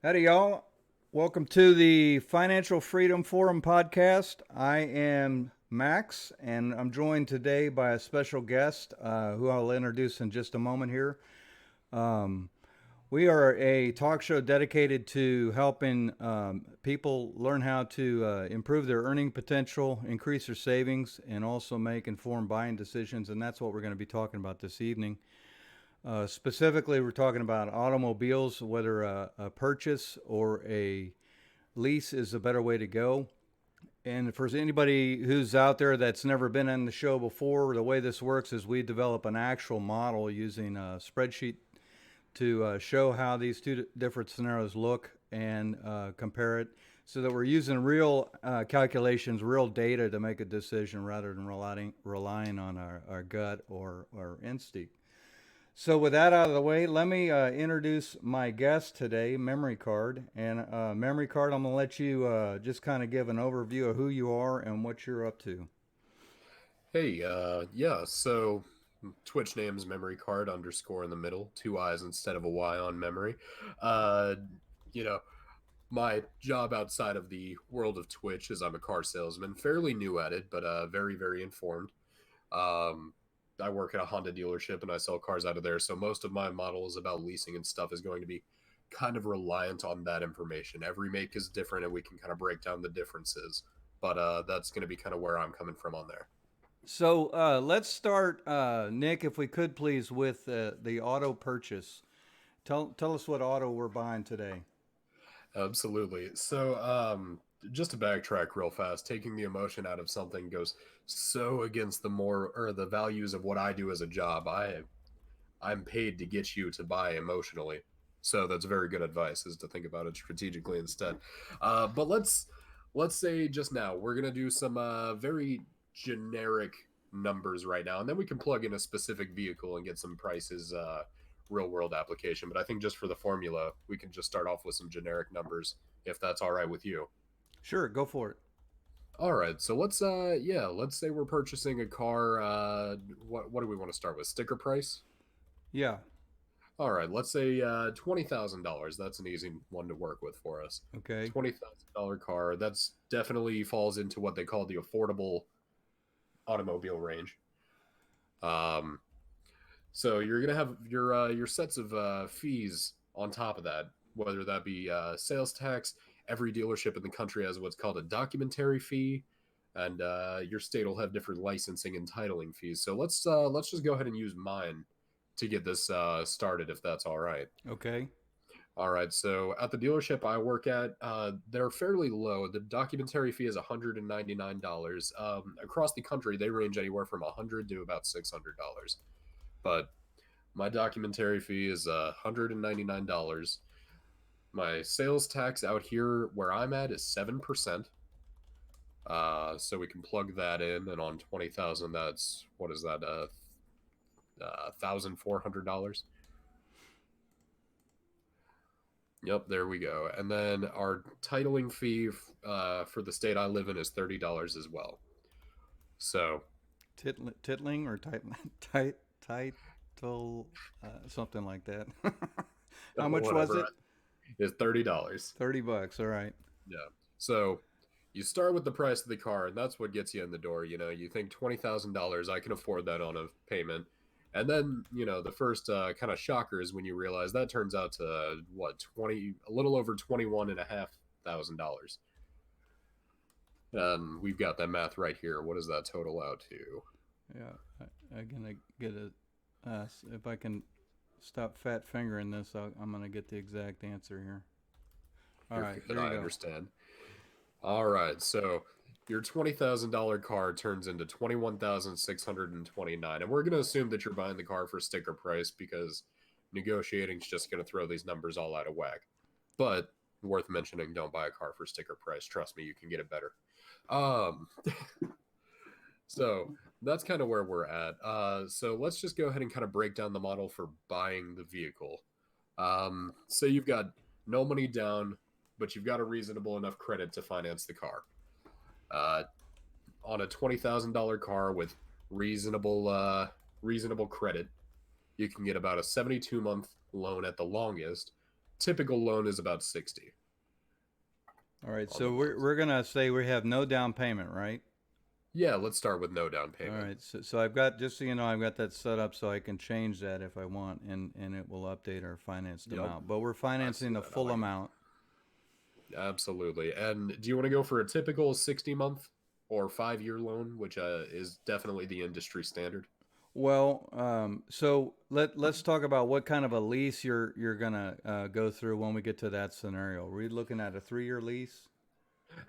Howdy, y'all. Welcome to the Financial Freedom Forum podcast. I am Max, and I'm joined today by a special guest who I'll introduce in just a moment here. Um, we are a talk show dedicated to helping people learn how to improve their earning potential, increase their savings, and also make informed buying decisions. And that's what we're going to be talking about this evening. Specifically, we're talking about automobiles, whether a purchase or a lease is a better way to go. And for anybody who's out there that's never been on the show before, the way this works is we develop an actual model using a spreadsheet to show how these two different scenarios look and compare it so that we're using real calculations, real data to make a decision rather than relying on our gut or our instinct. So with that out of the way, let me introduce my guest today, Memory Card. And Memory Card, I'm going to let you just kind of give an overview of who you are and what you're up to. Hey, yeah, so Twitch name's memory card underscore in the middle, two I's instead of a Y on memory. Uh, you know, my job outside of the world of Twitch is I'm a car salesman, fairly new at it, but very, very informed. Um, I work at a Honda dealership and I sell cars out of there, so most of my models about leasing and stuff is going to be kind of reliant on that information. Every make is different and we can kind of break down the differences, but that's going to be kind of where I'm coming from on there. So let's start, Nick, if we could please, with the auto purchase. Tell us what auto we're buying today. Absolutely. Just to backtrack real fast, taking the emotion out of something goes so against the values of what I do as a job. I'm paid to get you to buy emotionally. So that's very good advice is to think about it strategically instead. But let's say just now we're gonna do some very generic numbers right now, and then we can plug in a specific vehicle and get some prices real world application. But I think just for the formula, we can just start off with some generic numbers if that's all right with you. Sure, go for it. All right, so let's say we're purchasing a car. What do we want to start with? Sticker price. Yeah, All right, let's say $20,000. That's an easy one to work with for us. okay. $20,000 car. That's definitely falls into what they call the affordable automobile range. Um, so you're gonna have your sets of fees on top of that, whether that be sales tax. Every dealership in the country has what's called a documentary fee, and your state will have different licensing and titling fees. So let's just go ahead and use mine to get this started, if that's all right. Okay. All right. So at the dealership I work at, they're fairly low. The documentary fee is $199. Across the country, they range anywhere from $100 to about $600. But my documentary fee is $199. My sales tax out here where I'm at is 7%. So we can plug that in, and on 20,000, that's what is that? $1,400. Yep, there we go. And then our titling fee for the state I live in is $30 as well. So Titling or title, something like that. How much was whatever it? is $30. $30. All right. Yeah. So you start with the price of the car, and that's what gets you in the door. You think $20,000, I can afford that on a payment. And then, the first kind of shocker is when you realize that turns out to a little over $21,500. And we've got that math right here. What does that total out to? Yeah, I'm gonna get a. If I can stop fat fingering this, I'm gonna get the exact answer here. All You're right, good, here you I go. understand. All right, so your $20,000 car turns into 21,629, and we're going to assume that you're buying the car for sticker price because negotiating is just going to throw these numbers all out of whack. But worth mentioning, don't buy a car for sticker price. Trust me, you can get it better. Um, so that's kind of where we're at. So let's just go ahead and kind of break down the model for buying the vehicle. Say you've got no money down, but you've got a reasonable enough credit to finance the car. Uh, on a $20,000 car with reasonable credit, you can get about a 72-month loan at the longest Typical loan is about 60 All right. on the So we're month. we're gonna say we have no down payment, right? Yeah, let's start with no down All payment. right. So I've got, just so you know, I've got that set up so I can change that if I want, and it will update our financed Yep, amount. But we're I see financing the that. I full like it. amount. Absolutely. And do you want to go for a typical 60-month or 5-year loan, which is definitely the industry standard? Well, so let's talk about what kind of a lease you're gonna go through when we get to that scenario. Are we looking at a 3-year lease?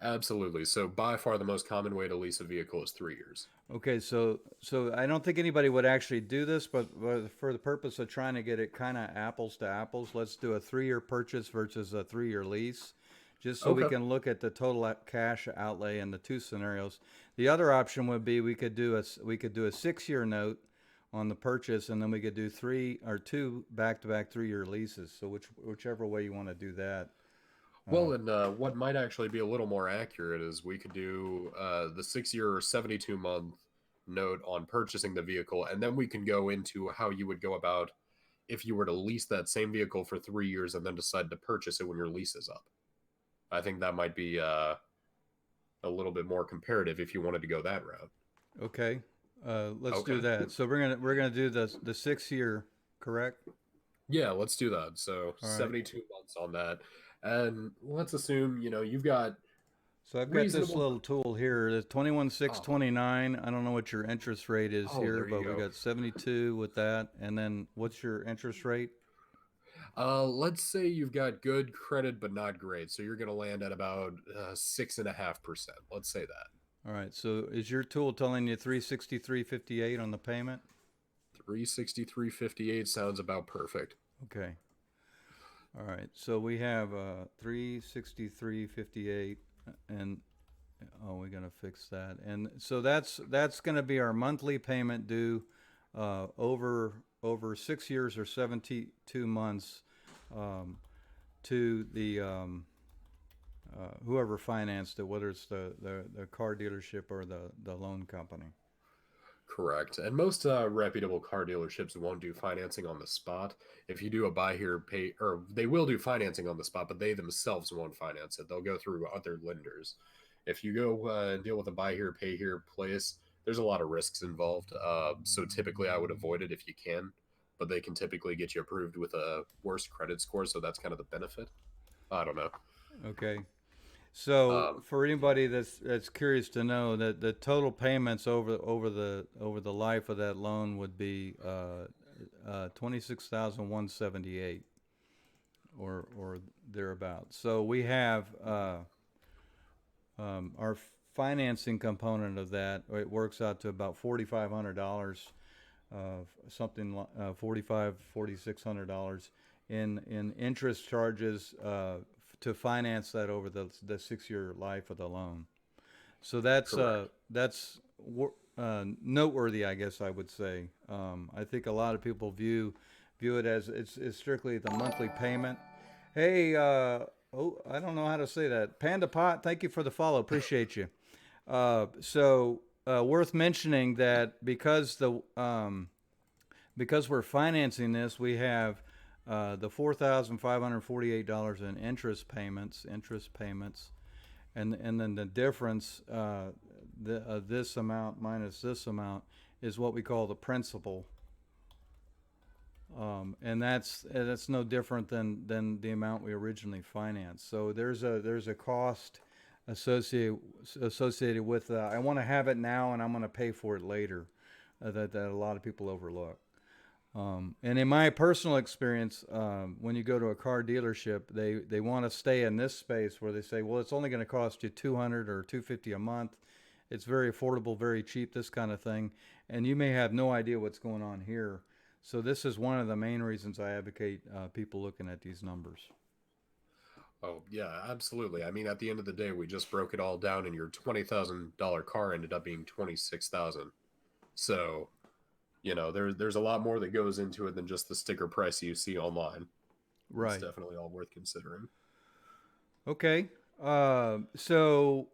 Absolutely. So by far the most common way to lease a vehicle is 3 years. Okay, so I don't think anybody would actually do this, but for the purpose of trying to get it kind of apples to apples, let's do a 3-year purchase versus a 3-year lease, just so we Okay. can look at the total cash outlay in the two scenarios. The other option would be we could do a 6-year note on the purchase, and then we could do three or two back-to-back 3-year leases. So whichever way you want to do that. Well, and what might actually be a little more accurate is we could do the 6-year or 72-month note on purchasing the vehicle, and then we can go into how you would go about if you were to lease that same vehicle for 3 years and then decide to purchase it when your lease is up. I think that might be a little bit more comparative if you wanted to go that route. Okay, let's do Okay. that. So we're gonna do the 6-year, correct? Yeah, let's do that. So All right. 72 months on that. And let's assume, you've got So I've got this reasonable. little tool here. The Oh, 21,629. I don't know what your interest rate is oh, here, there but you we go. got 72 with that. And then what's your interest rate? Let's say you've got good credit, but not great. So you're going to land at about 6.5%. Let's say that. All right. So is your tool telling you 363.58 on the payment? 363.58 sounds about perfect. Okay. All right. So we have 363.58, and oh, we're gonna fix that. And so that's gonna be our monthly payment due over 6 years or 72 months, um, to the whoever financed it, whether it's the car dealership or the loan company. Correct. And most reputable car dealerships won't do financing on the spot. If you do a buy here, pay, or they will do financing on the spot, but they themselves won't finance it. They'll go through other lenders. If you go and deal with a buy here, pay here place, there's a lot of risks involved. So typically I would avoid it if you can, but they can typically get you approved with a worse credit score. So that's kind of the benefit. I don't know. Okay. So Um, for anybody that's curious to know, that the total payments over the life of that loan would be 26,178 or thereabouts. So we have our financing component of that. It works out to about $4,500, something 4,600 in interest charges to finance that over the 6-year life of the loan. So Correct. that's noteworthy, I guess I would say. I think a lot of people view it as it's strictly the monthly payment. Hey, I don't know how to say that. Panda Pot, thank you for the follow. Appreciate you. Worth mentioning that because we're financing this, we have the $4,548 in interest payments, and then the difference, this amount minus this amount, is what we call the principal, and that's no different than the amount we originally financed. So there's a cost associated associated with I want to have it now and I'm going to pay for it later, that a lot of people overlook. And in my personal experience, when you go to a car dealership, they want to stay in this space where they say, well, it's only going to cost you 200 or 250 a month. It's very affordable, very cheap, this kind of thing. And you may have no idea what's going on here. So this is one of the main reasons I advocate people looking at these numbers. Oh, yeah, absolutely. I mean, at the end of the day, we just broke it all down, and your $20,000 car ended up being 26,000. So, there's a lot more that goes into it than just the sticker price you see online. It's Right. definitely all worth considering. Okay. So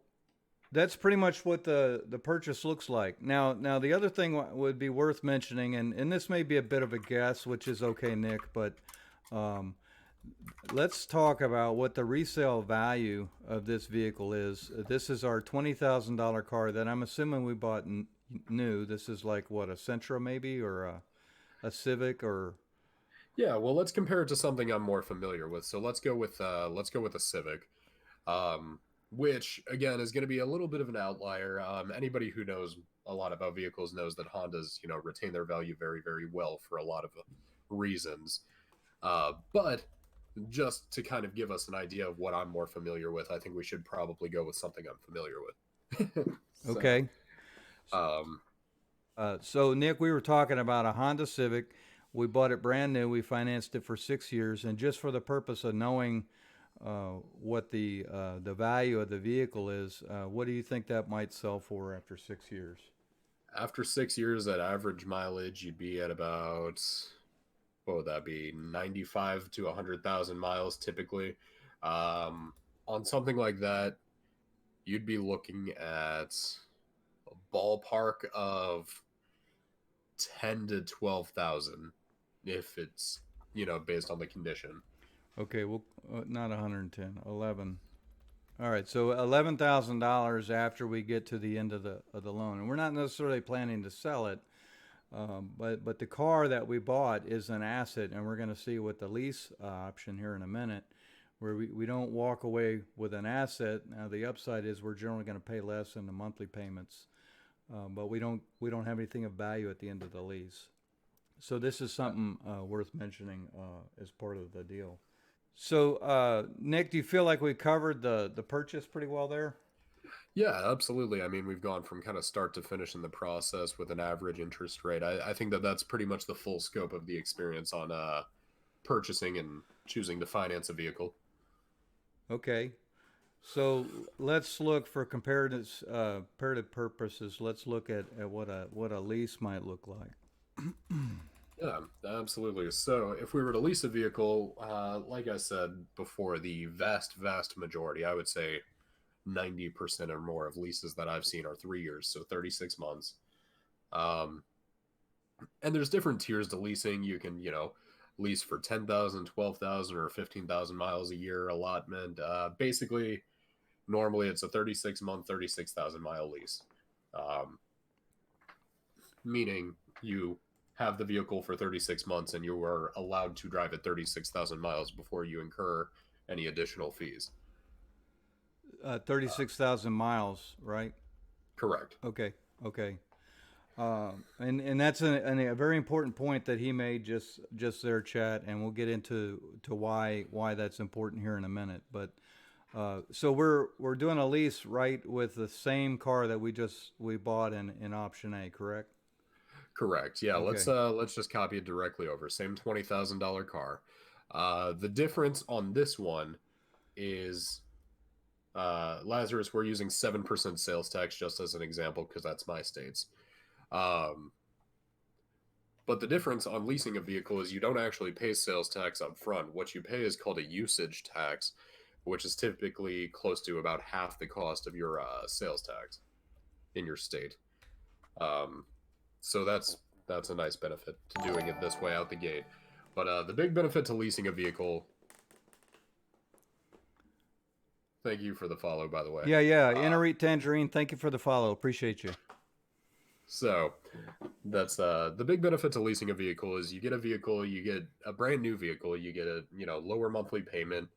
that's pretty much what the purchase looks like. Now the other thing would be worth mentioning, and this may be a bit of a guess, which is okay, Nick, but um, let's talk about what the resale value of this vehicle is. This is our $20,000 car that I'm assuming we bought new. This is like what, a Sentra maybe, or a Civic, or Yeah, well, let's compare it to something I'm more familiar with. So let's go with a Civic, um, which again is going to be a little bit of an outlier. Anybody who knows a lot about vehicles knows that Hondas, retain their value very, very well for a lot of reasons. But just to kind of give us an idea of what I'm more familiar with, I think we should probably go with something I'm familiar with. so, okay. um, So Nick, we were talking about a Honda Civic. We bought it brand new. We financed it for 6 years, and just for the purpose of knowing what the value of the vehicle is, what do you think that might sell for after 6 years? after 6 years at average mileage, you'd be at about, what would that be, 95 to 100,000 miles typically. Um, on something like that, you'd be looking at a ballpark of 10 to 12,000 if it's, based on the condition. Okay, well, not 110, 11. All right, so $11,000 after we get to the end of the loan, and we're not necessarily planning to sell it, but the car that we bought is an asset, and we're going to see what the lease option here in a minute, where we don't walk away with an asset. Now the upside is we're generally going to pay less in the monthly payments, but we don't have anything of value at the end of the lease. So this is something worth mentioning as part of the deal. So, Nick, do you feel like we covered the purchase pretty well there? Yeah, absolutely. I mean, we've gone from kind of start to finish in the process with an average interest rate. I think that that's pretty much the full scope of the experience on purchasing and choosing to finance a vehicle. Okay. So let's look for comparative purposes. Let's look at what a lease might look like. Yeah, absolutely. So, if we were to lease a vehicle, like I said before, the vast, vast majority, I would say 90% or more of leases that I've seen are 3 years, so 36 months. Um, and there's different tiers to leasing. You can, lease for 10,000, 12,000, or 15,000 miles a year allotment. Basically, normally it's a 36-month, 36,000 mile lease. Um, Meaning you have the vehicle for 36 months and you are allowed to drive at 36,000 miles before you incur any additional fees. 36,000 miles, right? Correct. Okay. Okay. And that's a very important point that he made just there, chat, and we'll get into to why that's important here in a minute. But so we're doing a lease, right, with the same car that we bought in option A, correct? Correct. Yeah, Okay. let's just copy it directly over. Same $20,000 car. The difference on this one is Lazarus, we're using 7% sales tax just as an example because that's my state's. Um, but the difference on leasing a vehicle is you don't actually pay sales tax up front. What you pay is called a usage tax, which is typically close to about half the cost of your sales tax in your state. Um, so that's a nice benefit to doing it this way out the gate. But the big benefit to leasing a vehicle. Thank you for the follow, by the way. Yeah, yeah. Uh, Interreat Tangerine, thank you for the follow. Appreciate you. so that's the big benefit to leasing a vehicle is you get a vehicle, you get a brand new vehicle, you get a lower monthly payment,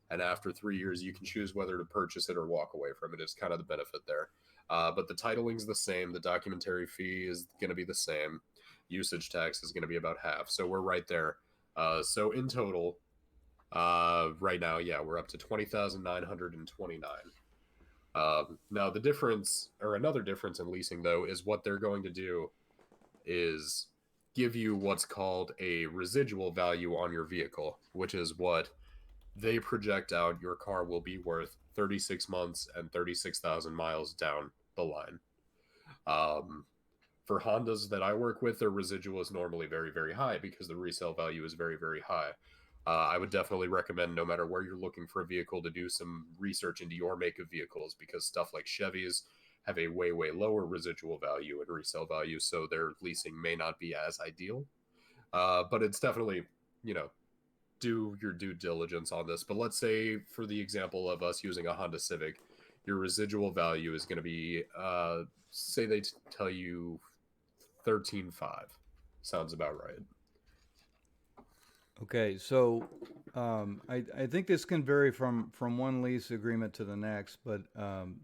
and after 3 years you can choose whether to purchase it or walk away from it. Is kind of the benefit there. But the titling's the same, the documentary fee is going to be the same, usage tax is going to be about half. So we're right there. So in total, right now, yeah, we're up to 20,929. Now, the difference, or another difference in leasing, though, is what they're going to do is give you what's called a residual value on your vehicle, which is what they project out your car will be worth 36 months and 36,000 miles down the line. Um, for Hondas that I work with, their residual is normally very, very high because the resale value is very, very high. I would definitely recommend, no matter where you're looking for a vehicle, to do some research into your make of vehicles because stuff like Chevys have a way, way lower residual value and resale value, so their leasing may not be as ideal. But it's definitely, you know, do your due diligence on this. But let's say, for the example of us using a Honda Civic, your residual value is going to be, say they tell you 13.5. Sounds about right. Okay, so I think this can vary from one lease agreement to the next, but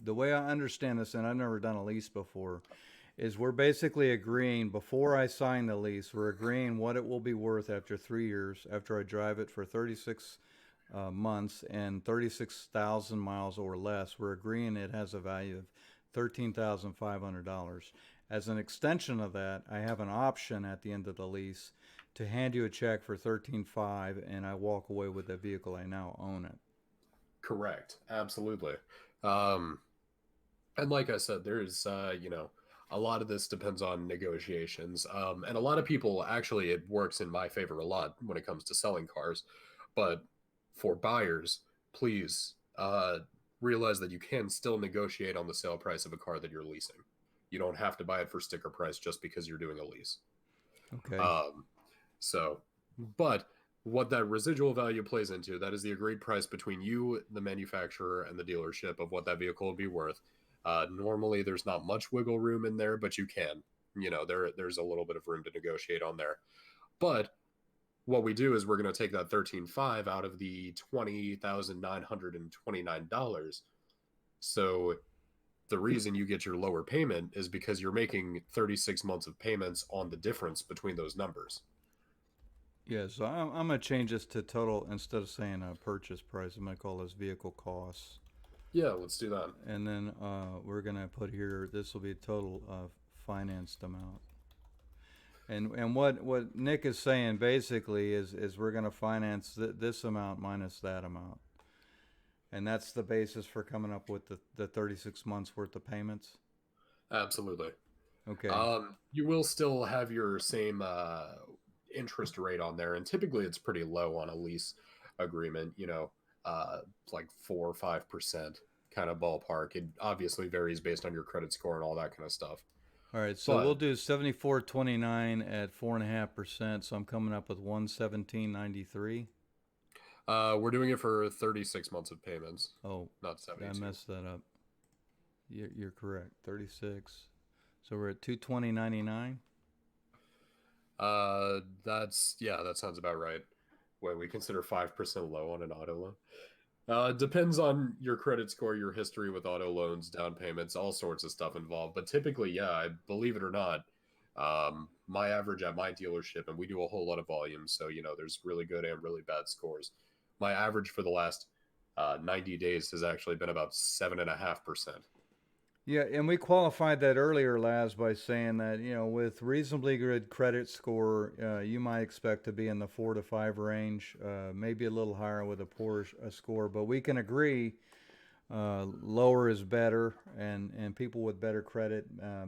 the way I understand this, and I've never done a lease before, is we're basically agreeing before I sign the lease, we're agreeing what it will be worth after 3 years, after I drive it for 36 months and 36,000 miles or less. We're agreeing it has a value of $13,500. As an extension of that, I have an option at the end of the lease to hand you a check for 13.5, and I walk away with the vehicle. I now own it. Correct. Absolutely. Um, and like I said, there's, a lot of this depends on negotiations. And a lot of people, actually, it works in my favor a lot when it comes to selling cars. But for buyers, please realize that you can still negotiate on the sale price of a car that you're leasing. You don't have to buy it for sticker price just because you're doing a lease. Okay. Um, so, but what that residual value plays into, that is the agreed price between you, the manufacturer, and the dealership of what that vehicle will be worth. Normally, there's not much wiggle room in there, but you can. There's a little bit of room to negotiate on there. But what we do is we're going to take that 13.5 out of the $20,929. So the reason you get your lower payment is because you're making 36 months of payments on the difference between those numbers. Yeah, so I'm going to change this to total, instead of saying a purchase price, I'm going to call this vehicle costs. Yeah, let's do that. And then we're going to put here, this will be total financed amount. And what Nick is saying basically is we're going to finance this amount minus that amount. And that's the basis for coming up with the 36 months worth of payments. Absolutely. Okay. You will still have your same interest rate on there, and typically it's pretty low on a lease agreement. Like 4 or 5% kind of ballpark. It obviously varies based on your credit score and all that kind of stuff. All right, so we'll But do 74.29 at 4.5%. So I'm coming up with 117.93. we're doing it for 36 months of payments, Oh, not I 72. messed that up. You're correct. 36. So we're at 220.99. That sounds about right. When we consider 5% low on an auto loan. Depends on your credit score, your history with auto loans, down payments, all sorts of stuff involved. But typically, yeah, I believe it or not, my average at my dealership, and we do a whole lot of volume, so there's really good and really bad scores. My average for the last 90 days has actually been about 7.5%. Yeah, and we qualified that earlier, Laz, by saying that with reasonably good credit score, you might expect to be in the 4 to 5 range, maybe a little higher with a poor score. But we can agree lower is better, and people with better credit,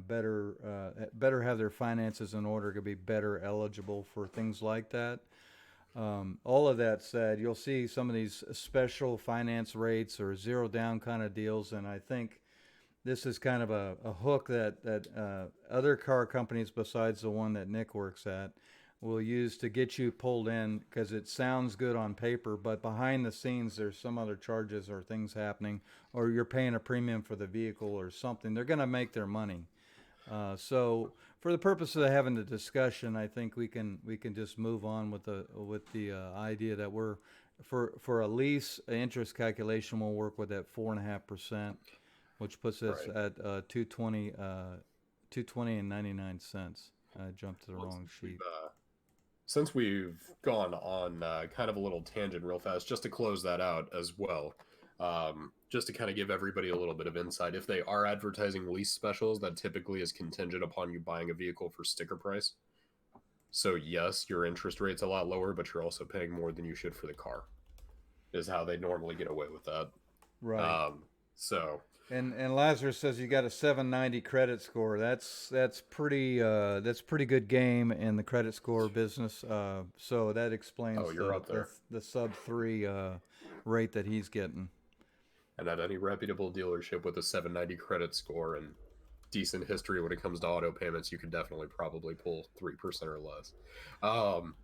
better have their finances in order to be better eligible for things like that. All of that said, you'll see some of these special finance rates or zero down kind of deals, and I think this is kind of a hook that other car companies besides the one that Nick works at will use to get you pulled in, because it sounds good on paper, but behind the scenes there's some other charges or things happening, or you're paying a premium for the vehicle or something. They're going to make their money. So for the purpose of having the discussion, I think we can just move on with the idea that we're for a lease interest calculation, we'll work with that 4.5%, which puts us Right. at 220 and 99 cents. I jumped to the Well, wrong sheet. since we've gone on kind of a little tangent real fast, just to close that out as well, just to kind of give everybody a little bit of insight, if they are advertising lease specials, that typically is contingent upon you buying a vehicle for sticker price. So yes, your interest rate's a lot lower, but you're also paying more than you should for the car, is how they normally get away with that. Right. So And Lazarus says you got a 790 credit score. That's pretty good game in the credit score business. So that oh, explains you're the up the, there. the sub 3 rate that he's getting. And at any reputable dealership with a 790 credit score and decent history when it comes to auto payments, you could definitely probably pull 3% or less.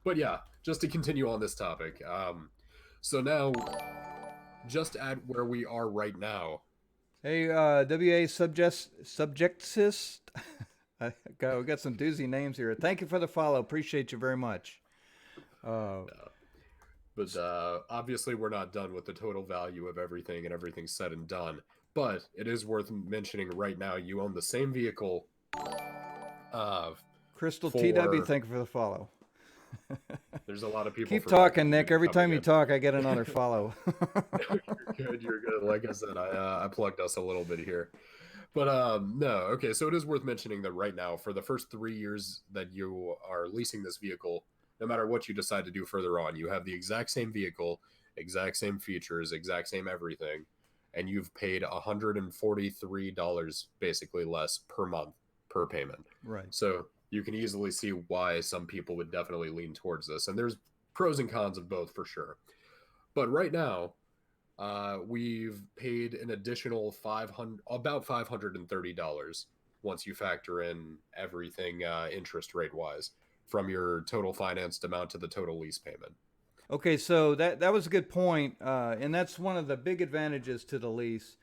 But yeah, just to continue on this topic. So now, just at where we are right now. Hey, WA subjectist. We got some doozy names here. Thank you for the follow. Appreciate you very much. Uh, But obviously, we're not done with the total value of everything and everything's said and done. But it is worth mentioning right now, you own the same vehicle uh, Crystal TW, for. thank you for the follow. There's a lot of people Keep forgetting talking, to Nick. Every coming time you in. talk, I get another follow. You're good. You're good. Like I said, I plugged us a little bit here, but no. Okay, so it is worth mentioning that right now, for the first 3 years that you are leasing this vehicle, no matter what you decide to do further on, you have the exact same vehicle, exact same features, exact same everything, and you've paid $143 basically less per month per payment. Right. So you can easily see why some people would definitely lean towards this, and there's pros and cons of both for sure. But right now, we've paid an additional about $530 once you factor in everything interest rate wise from your total financed amount to the total lease payment. Okay, so that was a good point, and that's one of the big advantages to the lease.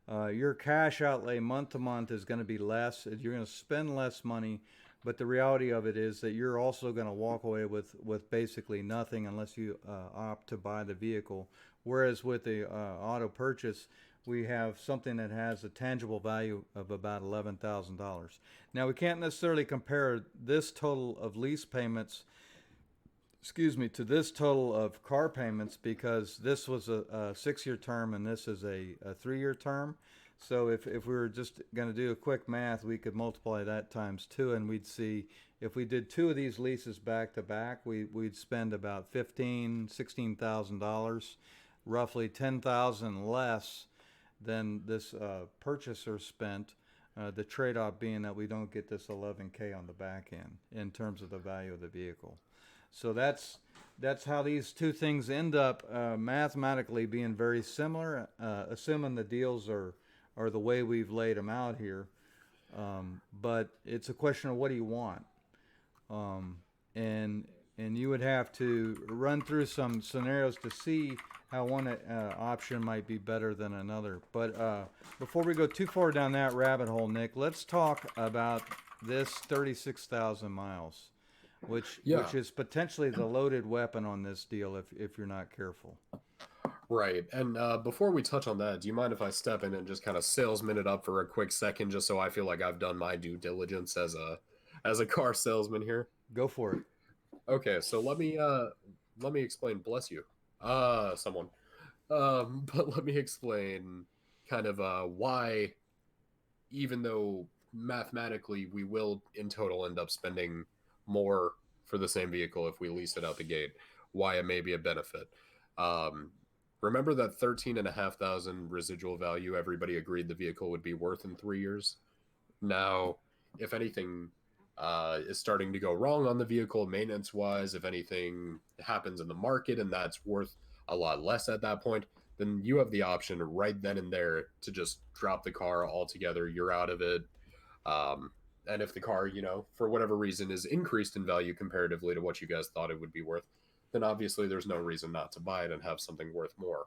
Your cash outlay month to month is going to be less. You're going to spend less money, but the reality of it is that you're also going to walk away with basically nothing unless you opt to buy the vehicle. Whereas with the auto purchase, we have something that has a tangible value of about $11,000. Now we can't necessarily compare this total of lease payments, to this total of car payments, because this was a 6 year term and this is a 3 year term. So if we were just going to do a quick math, we could multiply that times two, and we'd see if we did two of these leases back to back, we'd spend about $16,000, roughly 10,000 less than this purchaser spent. The trade-off being that we don't get this 11K on the back end in terms of the value of the vehicle. So that's how these two things end up mathematically being very similar, assuming the deals are the way we've laid them out here. But it's a question of what do you want, um, and you would have to run through some scenarios to see how one option might be better than another. But before we go too far down that rabbit hole, Nick, let's talk about this 36,000 miles, Yeah, which is potentially the loaded weapon on this deal if you're not careful. right. And before we touch on that, do you mind if I step in and just kind of salesman it up for a quick second, just so I feel like I've done my due diligence as a car salesman here? Go for it. Okay, so let me explain. Bless you, someone. But let me explain kind of why, even though mathematically we will in total end up spending more for the same vehicle if we lease it out the gate, why it may be a benefit. Um, Remember that 13,500 residual value everybody agreed the vehicle would be worth in 3 years? Now, if anything is starting to go wrong on the vehicle maintenance wise, if anything happens in the market and that's worth a lot less at that point, then you have the option right then and there to just drop the car altogether. You're out of it. Um, and if the car, for whatever reason is increased in value comparatively to what you guys thought it would be worth, then obviously there's no reason not to buy it and have something worth more.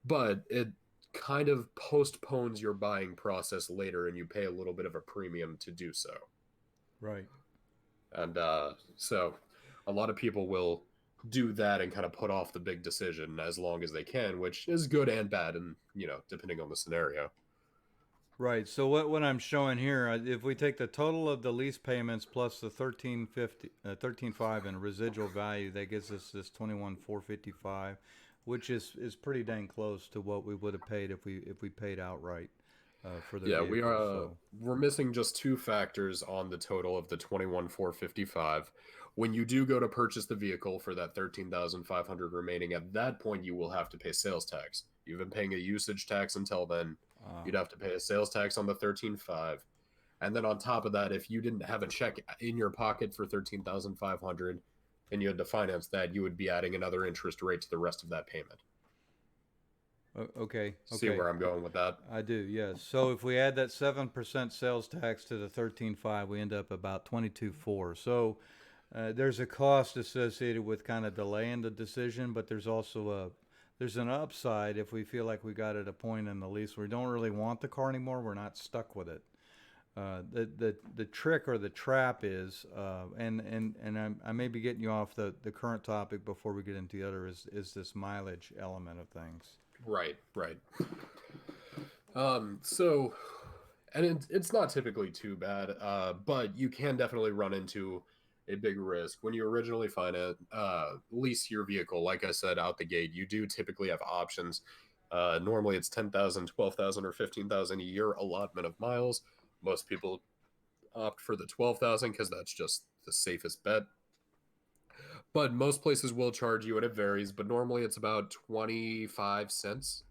But it kind of postpones your buying process later and you pay a little bit of a premium to do so. Right. And so a lot of people will do that and kind of put off the big decision as long as they can, which is good and bad, and depending on the scenario. Right. So what I'm showing here, if we take the total of the lease payments plus the 13.5 in residual value, that gives us this 21,455, which is pretty dang close to what we would have paid if we paid outright for the Yeah, vehicle. So we're missing just two factors on the total of the 21,455. When you do go to purchase the vehicle for that 13,500 remaining, at that point you will have to pay sales tax. You've been paying a usage tax until then. uh, You'd have to pay a sales tax on the 13,500. And then on top of that, if you didn't have a check in your pocket for 13,500 and you had to finance that, you would be adding another interest rate to the rest of that payment. Okay, See okay. where I'm going with that? I do, yes. So if we add that 7% sales tax to the 13.5, we end up about 22.4. So there's a cost associated with kind of delaying the decision, but there's an upside if we feel like we got at a point in the lease where we don't really want the car anymore. We're not stuck with it. The trick or the trap is, I may be getting you off the current topic before we get into the other is this mileage element of things. Right, right. So, and it's not typically too bad, but you can definitely run into a big risk when you originally lease your vehicle. Like I said, out the gate, you do typically have options. Normally, it's 10,000, 12,000, or 15,000 a year allotment of miles. Most people opt for the 12,000 because that's just the safest bet. But most places will charge you, and it varies. But normally, it's about 25 cents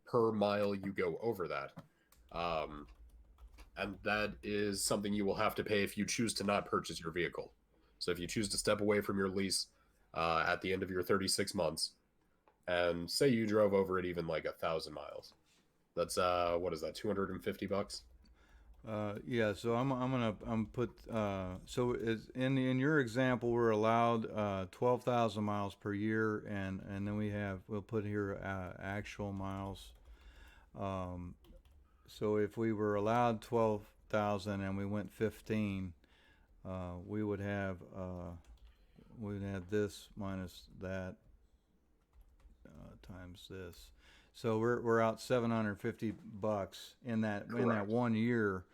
per mile you go over that. Um, and that is something you will have to pay if you choose to not purchase your vehicle. So if you choose to step away from your lease at the end of your 36 months, and say you drove over it even like 1,000 miles, that's what is that, $250? Yeah, so I'm put so is in your example we're allowed 12,000 miles per year, and then we'll put here actual miles. Um, so if we were allowed 12,000 and we went 15, we would have we'd have this minus that times this. So we're out $750 in that Correct. 1 year.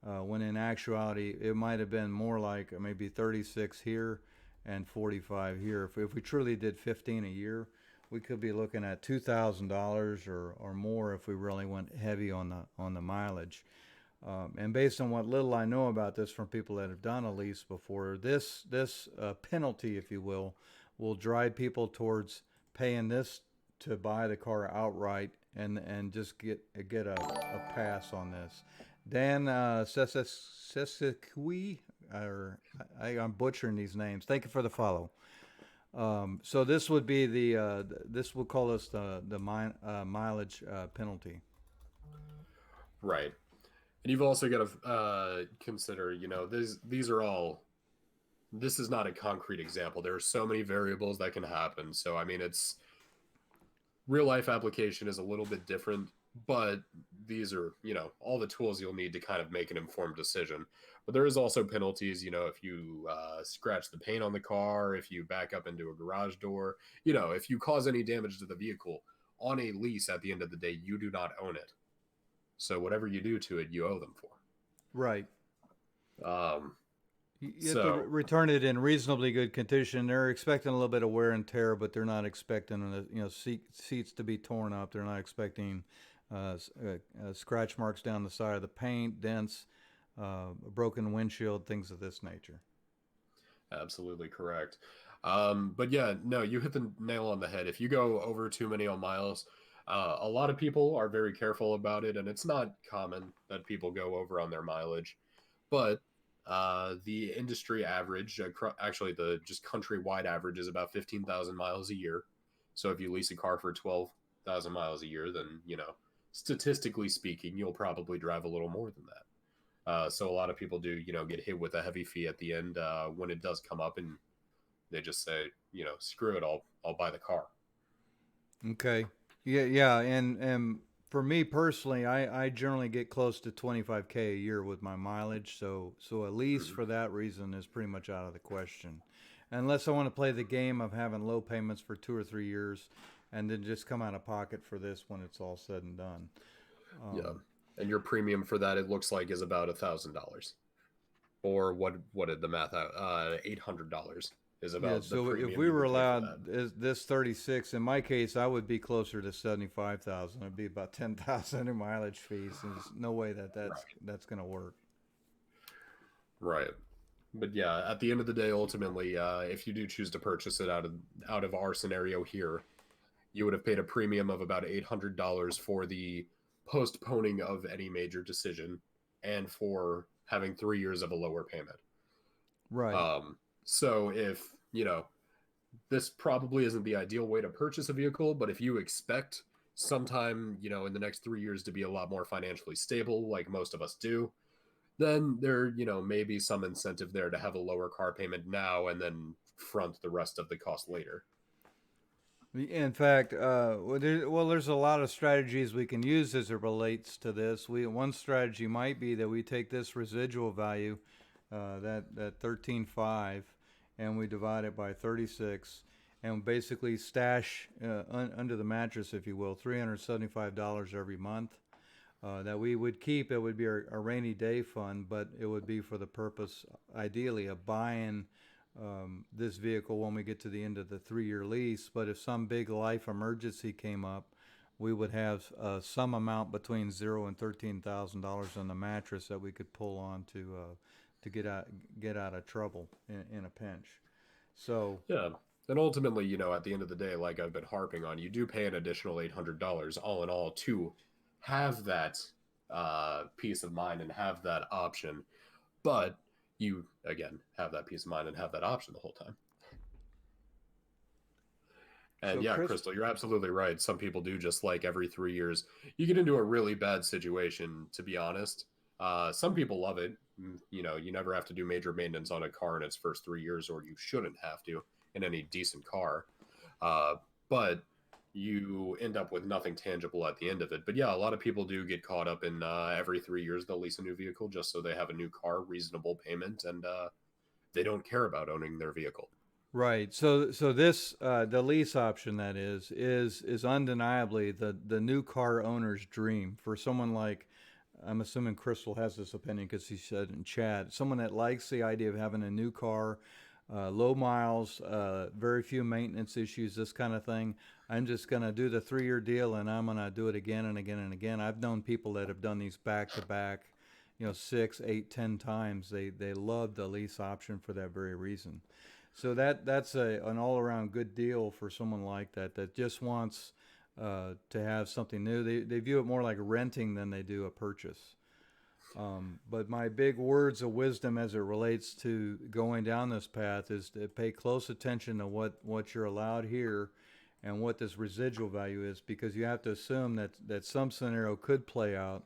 When in actuality it might have been more like maybe 36 here and 45 here. If we truly did 15 a year, we could be looking at $2,000 or more if we really went heavy on the mileage. And based on what little I know about this from people that have done a lease before, this penalty, if you will drive people towards paying this to buy the car outright and just get a pass on this. Dan Sesekui, or I'm butchering these names. Thank you for the follow. So this would be this will call us the mileage penalty. Right. And you've also got to consider, these are all, this is not a concrete example. There are so many variables that can happen. So, I mean, it's real life application is a little bit different, but these are, all the tools you'll need to kind of make an informed decision. But there is also penalties, if you scratch the paint on the car, if you back up into a garage door, if you cause any damage to the vehicle on a lease at the end of the day, you do not own it. So whatever you do to it, you owe them for. Right. Um, You have to so return it in reasonably good condition. They're expecting a little bit of wear and tear, but they're not expecting seats to be torn up. They're not expecting scratch marks down the side of the paint, dents, a broken windshield, things of this nature. absolutely correct. But yeah, no, you hit the nail on the head. If you go over too many miles, a lot of people are very careful about it, and it's not common that people go over on their mileage. But the industry average, actually the just countrywide average, is about 15,000 miles a year. So if you lease a car for 12,000 miles a year, then statistically speaking, you'll probably drive a little more than that. So a lot of people do, get hit with a heavy fee at the end when it does come up, and they just say, screw it, I'll buy the car. Okay. Yeah, yeah, and for me personally, I generally get close to 25K a year with my mileage, so a lease Mhm. for that reason is pretty much out of the question, unless I want to play the game of having low payments for 2 or 3 years, and then just come out of pocket for this when it's all said and done. Yeah, Um, and your premium for that, it looks like, is about $1,000, or what did the math out? $800 is yeah, about the so if premium we you were would pay for that. allowed this 36, in my case, I would be closer to 75,000. It'd be about 10,000 in mileage fees. There's no way Right. that's going to work. Right. But yeah, at the end of the day, ultimately, if you do choose to purchase it out of our scenario here, you would have paid a premium of about $800 for the postponing of any major decision, and for having 3 years of a lower payment. Right. So if this probably isn't the ideal way to purchase a vehicle, but if you expect sometime, in the next 3 years to be a lot more financially stable, like most of us do, then there, may be some incentive there to have a lower car payment now and then front the rest of the cost later. In fact, there's a lot of strategies we can use as it relates to this. One strategy might be that we take this residual value, that 13.5, and we divide it by 36, and basically stash under the mattress, if you will, $375 every month. That we would keep. It would be a rainy day fund, but it would be for the purpose, ideally, of buying this vehicle when we get to the end of the 3-year lease. But if some big life emergency came up, we would have some amount between $0 and $13,000 on the mattress that we could pull on to get out of trouble in a pinch. So Yeah. And ultimately, at the end of the day, like I've been harping on, you do pay an additional $800 all in all to have that peace of mind and have that option. But you, again, have that peace of mind and have that option the whole time. And so yeah, Chris, Crystal, you're absolutely right. Some people do just like every 3 years. You get into a really bad situation, to be honest. Some people love it. You never have to do major maintenance on a car in its first 3 years, or you shouldn't have to in any decent car. Uh, but you end up with nothing tangible at the end of it. But yeah, a lot of people do get caught up in every 3 years they'll lease a new vehicle just so they have a new car, reasonable payment, and they don't care about owning their vehicle. right. So this the lease option that is undeniably the new car owner's dream for someone like, I'm assuming Crystal has this opinion because he said in chat, someone that likes the idea of having a new car, low miles, very few maintenance issues, this kind of thing. I'm just going to do the 3-year deal and I'm going to do it again and again and again. I've known people that have done these back to back, 6, 8, 10 times. They love the lease option for that very reason. So that's an all around good deal for someone like that just wants to have something new. They view it more like renting than they do a purchase. But my big words of wisdom as it relates to going down this path is to pay close attention to what you're allowed here and what this residual value is, because you have to assume that some scenario could play out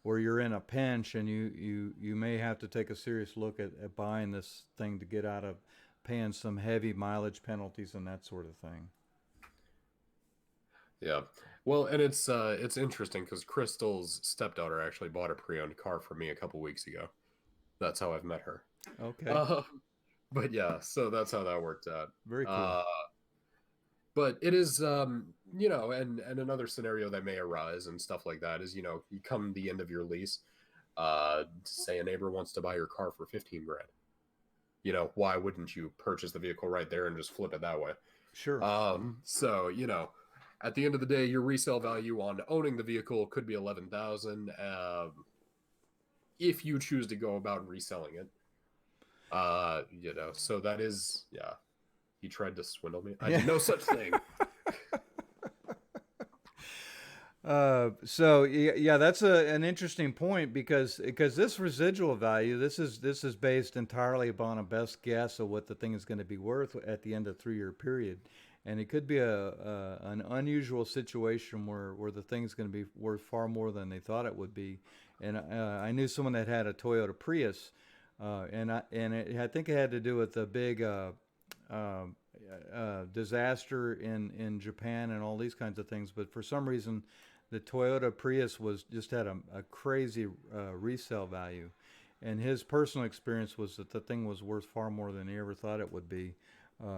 where you're in a pinch and you may have to take a serious look at buying this thing to get out of paying some heavy mileage penalties and that sort of thing. Yeah. Well, and it's interesting because Crystal's stepdaughter actually bought a pre-owned car for me a couple weeks ago. That's how I've met her. Okay, Uh, but yeah, so that's how that worked out. very cool. Uh, but it is, and another scenario that may arise and stuff like that is, you come the end of your lease, say a neighbor wants to buy your car for 15 grand. Why wouldn't you purchase the vehicle right there and just flip it that way? Sure. So, at the end of the day, your resale value on owning the vehicle could be 11,000. If you choose to go about reselling it, so that is, yeah, he tried to swindle me. I Yeah. did no such thing. So that's an interesting point because this residual value, this is based entirely upon a best guess of what the thing is going to be worth at the end of 3-year period, and it could be an unusual situation where the thing's going to be worth far more than they thought it would be. And I knew someone that had a Toyota Prius, I think it had to do with the big uh, disaster in Japan and all these kinds of things. But for some reason, the Toyota Prius was just had a crazy resale value, and his personal experience was that the thing was worth far more than he ever thought it would be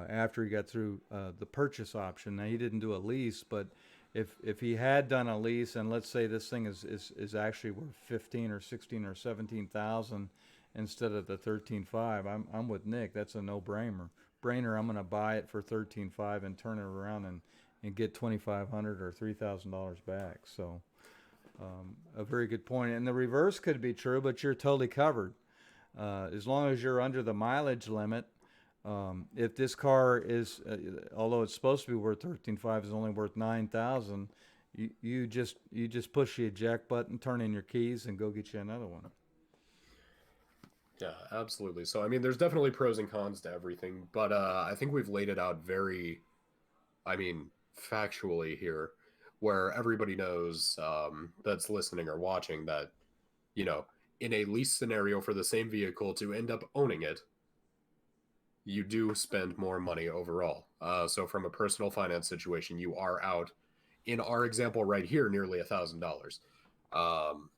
after he got through the purchase option. Now he didn't do a lease, but if he had done a lease, and let's say this thing is actually worth 15 or 16 or 17,000 instead of the 13.5, I'm with Nick. That's a no-brainer. I'm going to buy it for 13.5 and turn it around and get 2,500 or $3,000 back. So a very good point. And the reverse could be true, but you're totally covered as long as you're under the mileage limit. If this car is, although it's supposed to be worth 13.5, is only worth 9,000, you just push the eject button, turn in your keys, and go get you another one. Yeah, absolutely. So, I mean, there's definitely pros and cons to everything, but I think we've laid it out very, I mean, factually here. where everybody knows that's listening or watching that, you know, in a lease scenario for the same vehicle to end up owning it, you do spend more money overall. So from a personal finance situation, you are out, in our example right here, nearly $1,000. Um,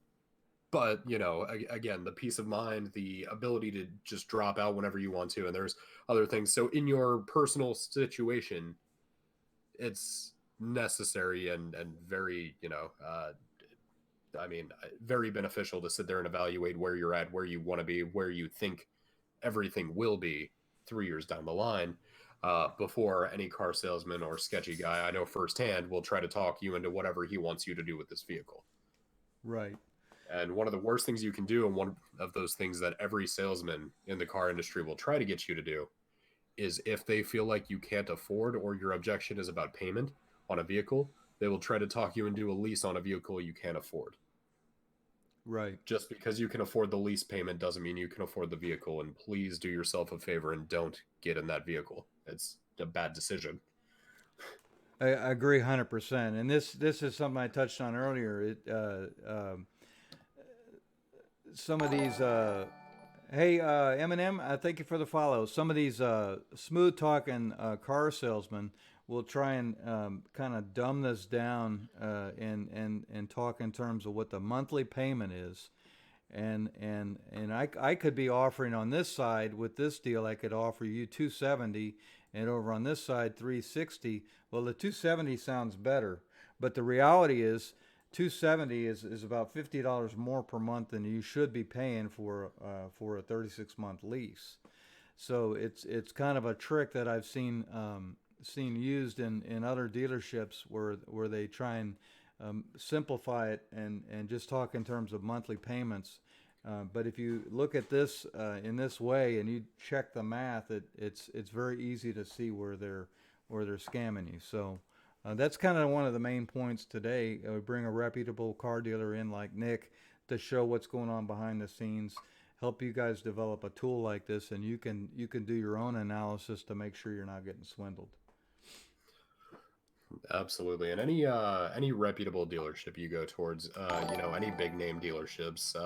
but again, the peace of mind, the ability to just drop out whenever you want to, and there's other things. So in your personal situation, it's necessary and very I mean, very beneficial to sit there and evaluate where you're at, where you want to be, where you think everything will be 3 years down the line, before any car salesman or sketchy guy I know firsthand will try to talk you into whatever he wants you to do with this vehicle. Right. And one of the worst things you can do, and one of those things that every salesman in the car industry will try to get you to do, is if they feel like you can't afford or your objection is about payment on a vehicle, they will try to talk you into a lease on a vehicle you can't afford. Right. Just because you can afford the lease payment doesn't mean you can afford the vehicle. And please do yourself a favor and don't get in that vehicle. It's a bad decision. I agree 100%. And this is something I touched on earlier. Some of these hey, Eminem, thank you for the follow. Some of these smooth talking car salesmen will try and kind of dumb this down and talk in terms of what the monthly payment is. And I could be offering on this side with this deal, I could offer you 270, and over on this side 360. Well, the 270 sounds better, but the reality is 270 is about $50 more per month than you should be paying for a 36-month lease. So it's kind of a trick that I've seen used in other dealerships where they try and simplify it and just talk in terms of monthly payments. But if you look at this in this way and you check the math, it's very easy to see where they're scamming you. So that's kind of one of the main points today. We bring a reputable car dealer in like Nick to show what's going on behind the scenes, help you guys develop a tool like this, and you can do your own analysis to make sure you're not getting swindled. Absolutely. And any reputable dealership you go towards, any big name dealerships,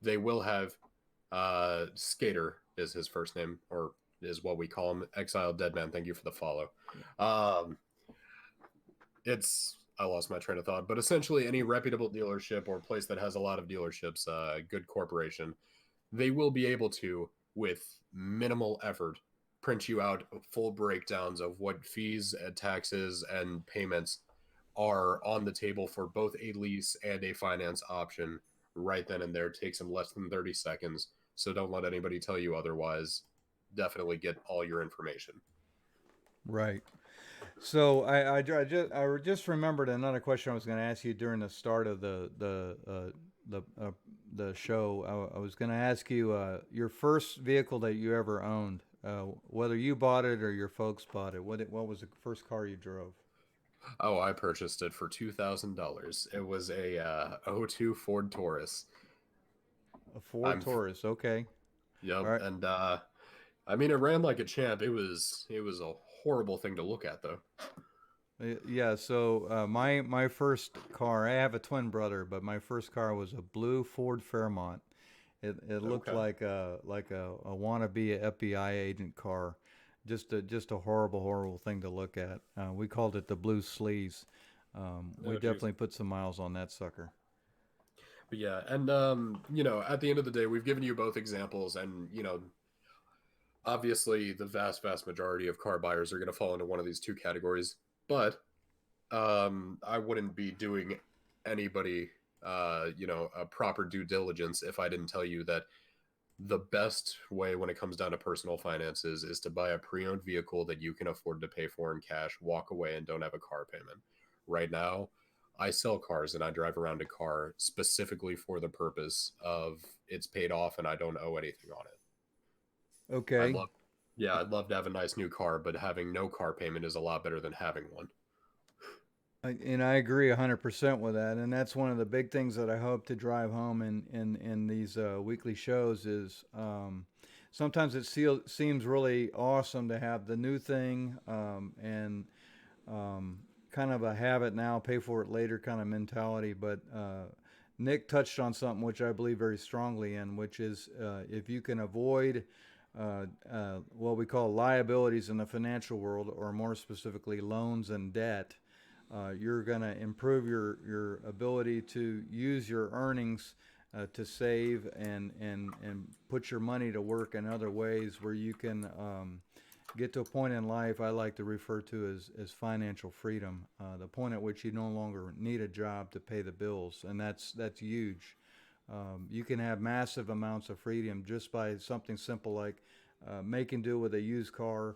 they will have Skater is his first name, or is what we call him. Exiled Deadman, thank you for the follow. Um, it's I lost my train of thought, but essentially any reputable dealership or place that has a lot of dealerships, good corporation, they will be able to, with minimal effort, print you out full breakdowns of what fees and taxes and payments are on the table for both a lease and a finance option right then and there. It takes them less than 30 seconds. So don't let anybody tell you otherwise. Definitely get all your information. Right. So I just remembered another question I was going to ask you during the start of the show. I was going to ask you your first vehicle that you ever owned, whether you bought it or your folks bought it. What was the first car you drove? Oh, I purchased it for $2,000. It was a '02 Ford Taurus. A Ford I'm Taurus. Okay. Yep, All right. and I mean, it ran like a champ. It was a horrible thing to look at, though. Yeah. So my first car. I have a twin brother, but my first car was a blue Ford Fairmont. It looked Okay. like a wannabe FBI agent car, just a horrible thing to look at. We called it the blue sleaze. We Oh, jeez. definitely put some miles on that sucker. But yeah, and at the end of the day, we've given you both examples, and obviously, the vast majority of car buyers are going to fall into one of these two categories. But I wouldn't be doing anybody, a proper due diligence if I didn't tell you that the best way when it comes down to personal finances is to buy a pre-owned vehicle that you can afford to pay for in cash, walk away, and don't have a car payment. Right now, I sell cars and I drive around a car specifically for the purpose of it's paid off and I don't owe anything on it. I'd Okay. love, yeah, I'd love to have a nice new car, but having no car payment is a lot better than having one. And I agree 100% with that. And that's one of the big things that I hope to drive home in these weekly shows is sometimes seems really awesome to have the new thing and kind of a have it now, pay for it later kind of mentality. But Nick touched on something which I believe very strongly in, which is if you can avoid what we call liabilities in the financial world, or more specifically, loans and debt, you're going to improve your ability to use your earnings to save and put your money to work in other ways where you can get to a point in life I like to refer to as financial freedom, the point at which you no longer need a job to pay the bills, and that's huge. You can have massive amounts of freedom just by something simple like making do with a used car,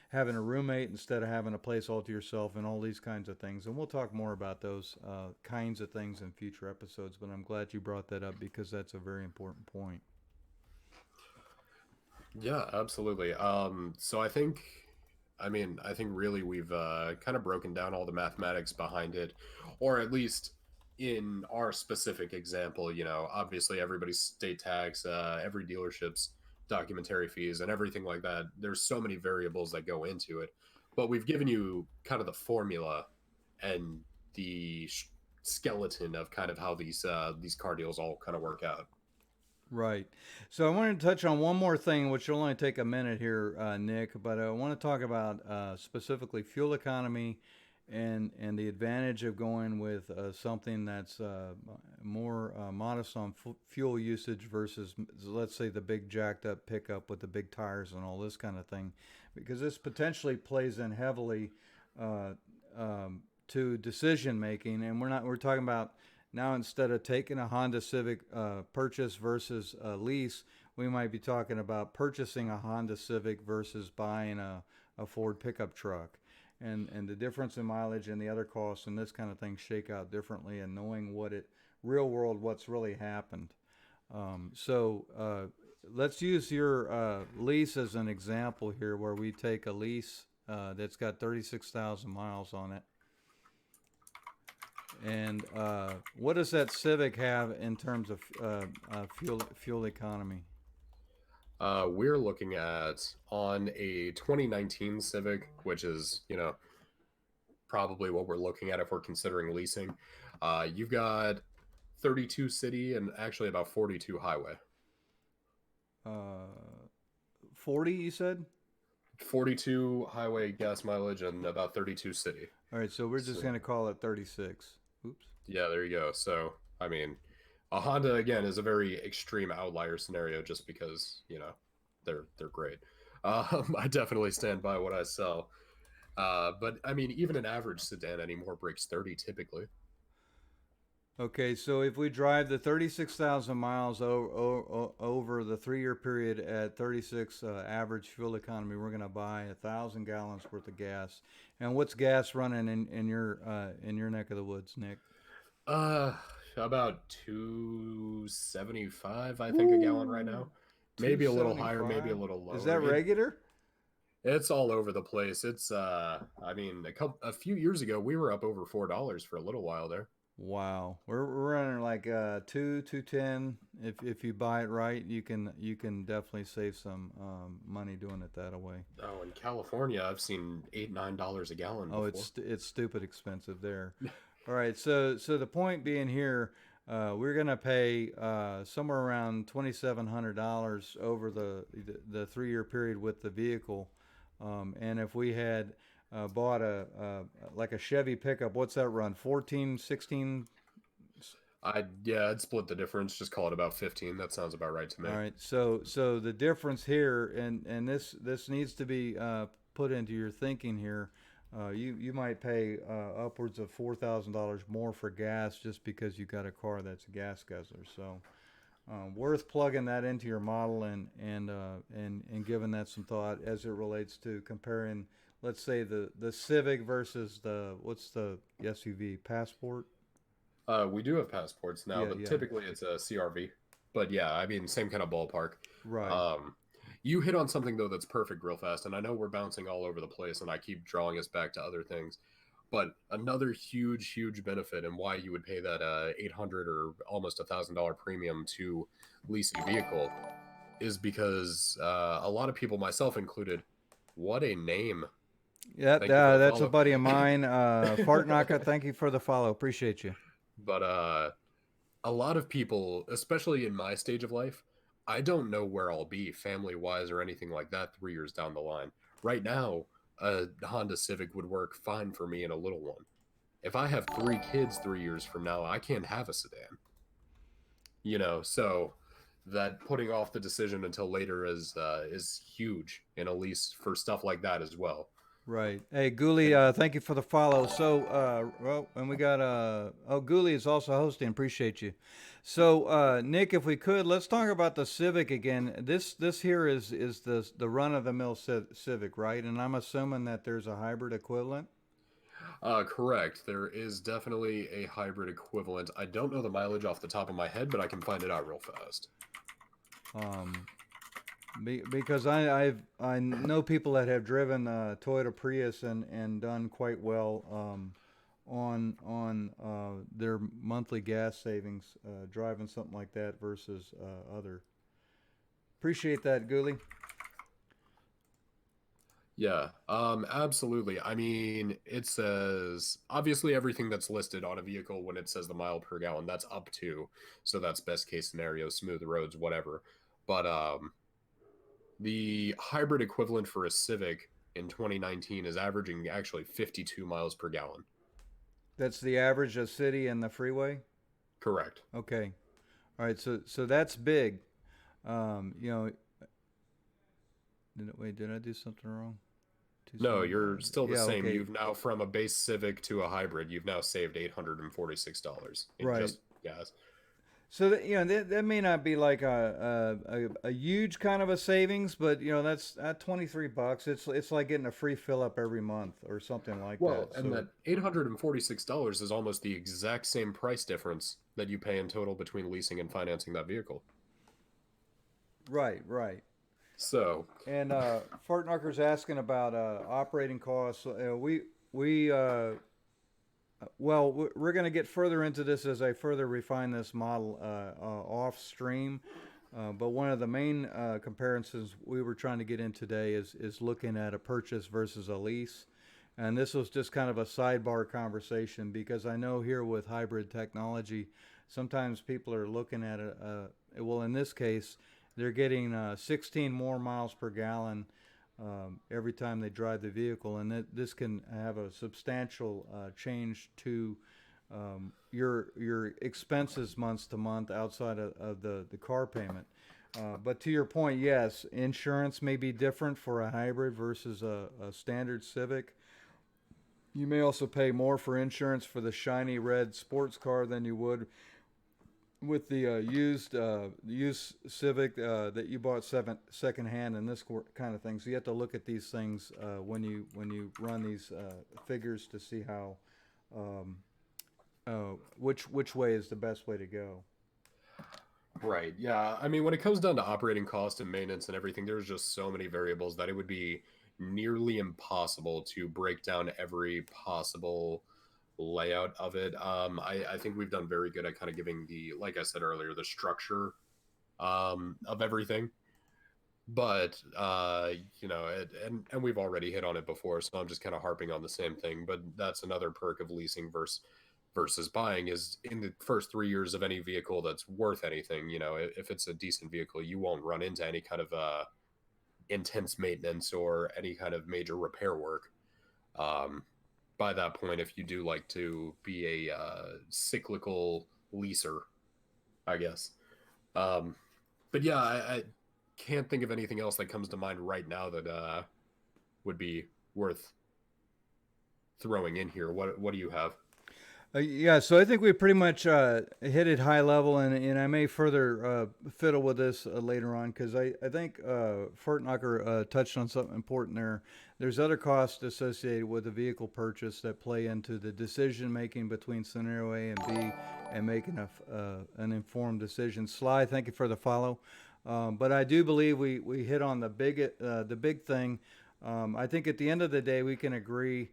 having a roommate instead of having a place all to yourself, and all these kinds of things. And we'll talk more about those kinds of things in future episodes, but I'm glad you brought that up because that's a very important point. Yeah, absolutely. So I think really we've kind of broken down all the mathematics behind it, or at least in our specific example, obviously everybody's state tax, every dealership's documentary fees, and everything like that. There's so many variables that go into it, but we've given you kind of the formula and the skeleton of kind of how these car deals all kind of work out. Right. So I wanted to touch on one more thing, which will only take a minute here, Nick, but I want to talk about specifically fuel economy and the advantage of going with something that's more modest on fuel usage versus, let's say, the big jacked up pickup with the big tires and all this kind of thing, because this potentially plays in heavily uh, to decision making, and we're talking about now, instead of taking a Honda Civic purchase versus a lease, we might be talking about purchasing a Honda Civic versus buying a Ford pickup truck. And the difference in mileage and the other costs and this kind of thing shake out differently, and knowing real world, what's really happened. So let's use your lease as an example here, where we take a lease that's got 36,000 miles on it. And what does that Civic have in terms of fuel economy? We're looking at on a 2019 Civic, which is, probably what we're looking at if we're considering leasing. You've got 32 city and actually about 42 highway. Uh, 40, you said? 42 highway gas mileage and about 32 city. All right, so we're just So, going to call it 36. Oops. yeah, there you go. So, I mean, a Honda again is a very extreme outlier scenario just because, they're great. I definitely stand by what I sell. But I mean, even an average sedan anymore breaks 30 typically. Okay, so if we drive the 36,000 miles over the 3 year period at 36 average fuel economy, we're going to buy 1,000 gallons worth of gas. And what's gas running in your neck of the woods, Nick? Uh, about 275, I think, a gallon right Woo! now. Maybe a little higher, maybe a 275. little Is lower. that regular? It's all over the place. I mean, a few years ago we were up over $4 for a little while there. Wow, we're running like 210. If you buy it right, you can definitely save some money doing it that way. Oh, in California, I've seen $8, $9 a gallon Oh, before. it's stupid expensive there. All right, so the point being here, we're gonna pay somewhere around $2,700 over the 3 year period with the vehicle, and if we had bought like a Chevy pickup, what's that run? 14, 16. I'd split the difference. Just call it about 15. That sounds about right to me. All right, so the difference here, and this needs to be put into your thinking here. You might pay upwards of $4,000 more for gas just because you got a car that's a gas guzzler. So worth plugging that into your model and giving that some thought as it relates to comparing, let's say the Civic versus what's the SUV Passport. We do have passports now, Yeah, but yeah, typically it's a CRV. But yeah, I mean, same kind of ballpark. right. Um, you hit on something though that's perfect real fast, and I know we're bouncing all over the place, and I keep drawing us back to other things. But another huge, huge benefit, and why you would pay that 800 or almost $1,000 premium to lease a vehicle, is because a lot of people, myself included, what a name Yeah, Thank you for the that's a follow. buddy of mine. Fartnaka, thank you for the follow. Appreciate you. But a lot of people, especially in my stage of life, I don't know where I'll be family wise or anything like that 3 years down the line. Right now, a Honda Civic would work fine for me in a little one. If I have 3 kids 3 years from now, I can't have a sedan. So that putting off the decision until later is huge, and at least for stuff like that as well. Right. Hey, Gooley, And thank you for the follow. So, well, and we got, Gooley is also hosting. Appreciate you. So, Nick, if we could, let's talk about the Civic again. This here is the run of the mill Civic, right? And I'm assuming that there's a hybrid equivalent. correct, there is definitely a hybrid equivalent. I don't know the mileage off the top of my head, but I can find it out real fast. Um, because I know people that have driven Toyota Prius and done quite well on their monthly gas savings driving something like that versus other. Appreciate that, Gooley. Yeah, absolutely. I mean, it says obviously everything that's listed on a vehicle when it says the mile per gallon, that's up to. So that's best case scenario, smooth roads, whatever. But the hybrid equivalent for a Civic in 2019 is averaging actually 52 miles per gallon. That's the average of city and the freeway. Correct. Okay, all right. So that's big. You know, wait, did I do something wrong? No, you're 275. still the Yeah. same. Okay. You've now, from a base Civic to a hybrid, you've now saved $846 in Right. just gas. So that may not be like a huge kind of a savings, but that's at $23. It's like getting a free fill up every month or something like Well, that. and So that $846 is almost the exact same price difference that you pay in total between leasing and financing that vehicle. right, right. So, And Fartnarker's asking about operating costs. We well, we're going to get further into this as I further refine this model off stream. But one of the main comparisons we were trying to get in today is looking at a purchase versus a lease. And this was just kind of a sidebar conversation because I know here with hybrid technology, sometimes people are looking at it. Well, in this case, they're getting 16 more miles per gallon every time they drive the vehicle, and this can have a substantial change to your expenses month to month outside of the car payment. But to your point, yes, insurance may be different for a hybrid versus a standard Civic. You may also pay more for insurance for the shiny red sports car than you would with the used Civic that you bought secondhand and this kind of thing. So you have to look at these things when you run these figures to see how which way is the best way to go. right. Yeah. I mean, when it comes down to operating cost and maintenance and everything, there's just so many variables that it would be nearly impossible to break down every possible layout of it. I think we've done very good at kind of giving like I said earlier, the structure of everything. But and we've already hit on it before, so I'm just kind of harping on the same thing. But that's another perk of leasing versus buying is in the first 3 years of any vehicle that's worth anything. If it's a decent vehicle, you won't run into any kind of intense maintenance or any kind of major repair work. Um, by that point, if you do like to be a cyclical leaser, I guess. Um, but yeah, I can't think of anything else that comes to mind right now that would be worth throwing in here. What do you have? Yeah, so I think we pretty much hit it high level, and I may further fiddle with this later on because I think Fortnacher touched on something important there. There's other costs associated with the vehicle purchase that play into the decision making between scenario A and B and making an informed decision. Sly, thank you for the follow. But I do believe we hit on the big thing. I think at the end of the day, we can agree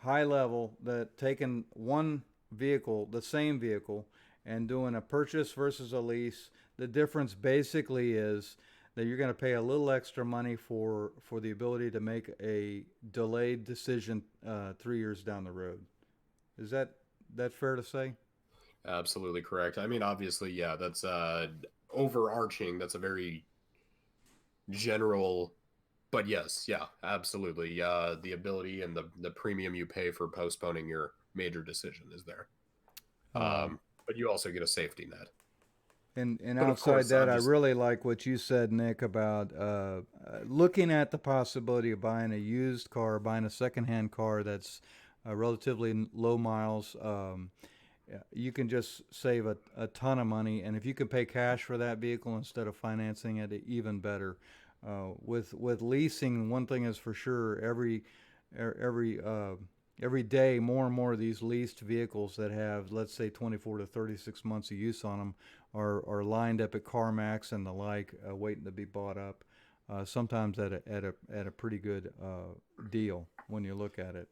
high level that taking one vehicle, the same vehicle, and doing a purchase versus a lease, the difference basically is that you're going to pay a little extra money for the ability to make a delayed decision 3 years down the road. Is that fair to say? Absolutely correct. I mean, obviously, yeah, that's overarching. That's a very general, but yes, yeah, absolutely. The ability and the premium you pay for postponing your major decision is there. Uh, But you also get a safety net. and But of outside course, that, I'm I just really like what you said, Nick, about looking at the possibility of buying a used car, buying a secondhand car that's relatively low miles. Yeah, you can just save a ton of money, and if you can pay cash for that vehicle instead of financing it, even better. With leasing, one thing is for sure: every every day, more and more of these leased vehicles that have, let's say, 24 to 36 months of use on them are lined up at CarMax and the like, waiting to be bought up. Sometimes at a pretty good deal when you look at it.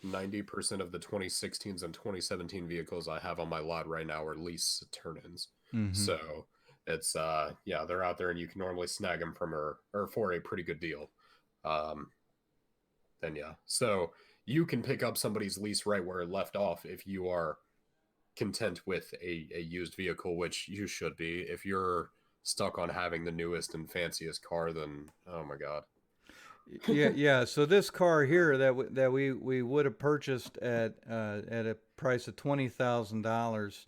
90% of the 2016s and 2017 vehicles I have on my lot right now are lease turn-ins. Mm-hmm. So it's yeah, they're out there and you can normally snag them from her or for a pretty good deal. Um, then yeah. So you can pick up somebody's lease right where it left off if you are content with a used vehicle, which you should be. If you're stuck on having the newest and fanciest car, then oh my god. Yeah, yeah. So this car here that we would have purchased at a price of $20,000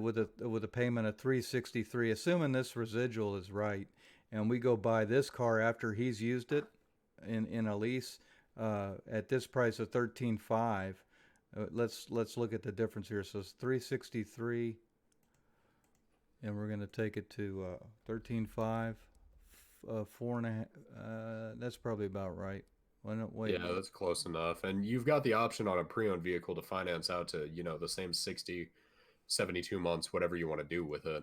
with a payment of 363, assuming this residual is right, and we go buy this car after he's used it in a lease at this price of 13.5. Let's look at the difference here. So it's 363, and we're going to take it to 13.5. 4.5. That's probably about right. Why not? Wait a Yeah, minute. that's close enough. And you've got the option on a pre-owned vehicle to finance out to, the same 60, 72 months, whatever you want to do with it.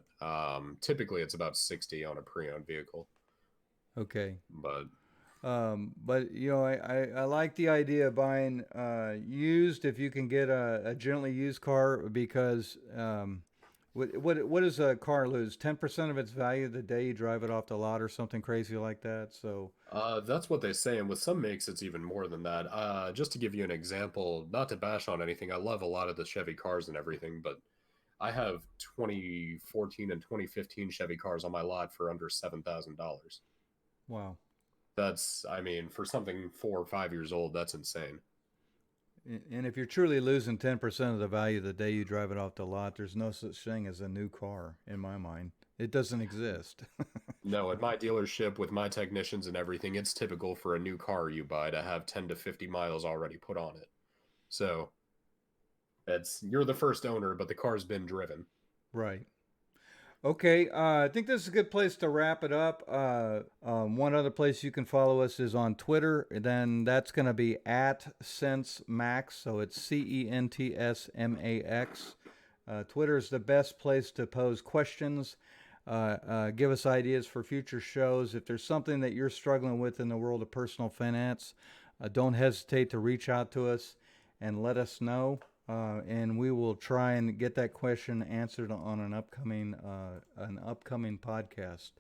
Typically it's about 60 on a pre-owned vehicle, Okay. but But I like the idea of buying used if you can get a gently used car because what does a car lose? 10% of its value the day you drive it off the lot or something crazy like that. So that's what they say. And with some makes, it's even more than that. Just to give you an example, not to bash on anything, I love a lot of the Chevy cars and everything, but I have 2014 and 2015 Chevy cars on my lot for under $7,000. wow. That's, I mean, for something 4 or 5 years old, that's insane. And if you're truly losing 10% of the value the day you drive it off the lot, there's no such thing as a new car in my mind. It doesn't exist. No, at my dealership with my technicians and everything, it's typical for a new car you buy to have 10 to 50 miles already put on it. So it's you're the first owner, but the car's been driven. Right. Okay, I think this is a good place to wrap it up. One other place you can follow us is on Twitter. And then that's going to be at SenseMax. So it's CENTSMAX. Twitter is the best place to pose questions, give us ideas for future shows. If there's something that you're struggling with in the world of personal finance, don't hesitate to reach out to us and let us know. And we will try and get that question answered on an upcoming podcast.